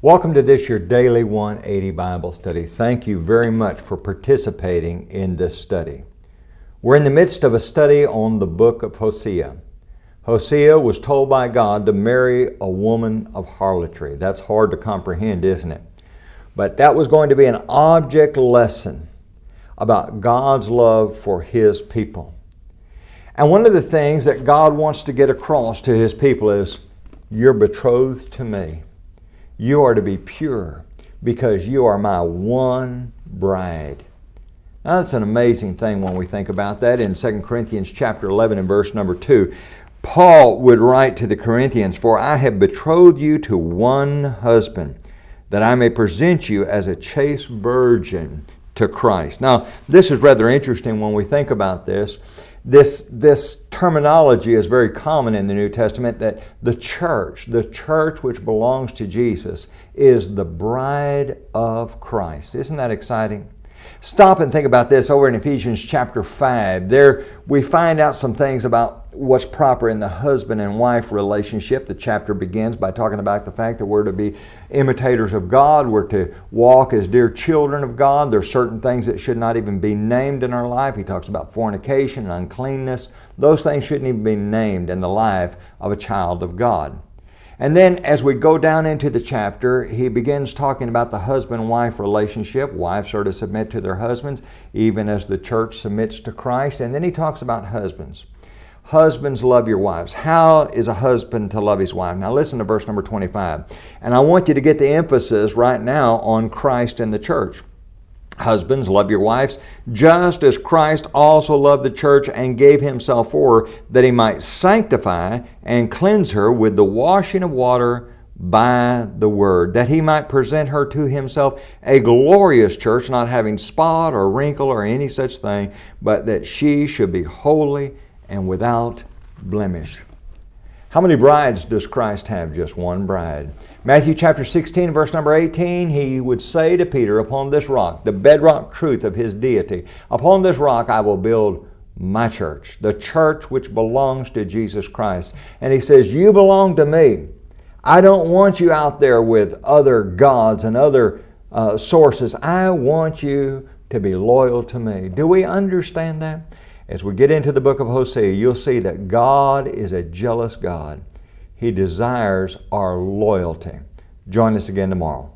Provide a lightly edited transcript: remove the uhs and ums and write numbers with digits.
Welcome to this Your Daily 180 Bible Study. Thank you very much for participating in this study. We're in the midst of a study on the book of Hosea. Hosea was told by God to marry a woman of harlotry. That's hard to comprehend, isn't it? But that was going to be an object lesson about God's love for His people. And one of the things that God wants to get across to His people is, you're betrothed to me. You are to be pure because you are my one bride. Now that's an amazing thing when we think about that. In 2 Corinthians chapter 11 and verse number 2, Paul would write to the Corinthians, "For I have betrothed you to one husband, that I may present you as a chaste virgin to Christ." Now, this is rather interesting when we think about this. This terminology is very common in the New Testament, that the church which belongs to Jesus, is the bride of Christ. Isn't that exciting? Stop and think about this over in Ephesians chapter 5. There we find out some things about what's proper in the husband and wife relationship. The chapter begins by talking about the fact that we're to be imitators of God. We're to walk as dear children of God. There are certain things that should not even be named in our life. He talks about fornication and uncleanness. Those things shouldn't even be named in the life of a child of God. And then as we go down into the chapter, he begins talking about the husband-wife relationship. Wives are to submit to their husbands, even as the church submits to Christ. And then he talks about husbands. Husbands, love your wives. How is a husband to love his wife? Now listen to verse number 25. And I want you to get the emphasis right now on Christ and the church. Husbands, love your wives, just as Christ also loved the church and gave himself for her, that he might sanctify and cleanse her with the washing of water by the word, that he might present her to himself a glorious church, not having spot or wrinkle or any such thing, but that she should be holy and without blemish. How many brides does Christ have? Just one bride. Matthew chapter 16, verse number 18, he would say to Peter, upon this rock, the bedrock truth of his deity, upon this rock I will build my church, the church which belongs to Jesus Christ. And he says, you belong to me. I don't want you out there with other gods and other sources. I want you to be loyal to me. Do we understand that? As we get into the book of Hosea, you'll see that God is a jealous God. He desires our loyalty. Join us again tomorrow.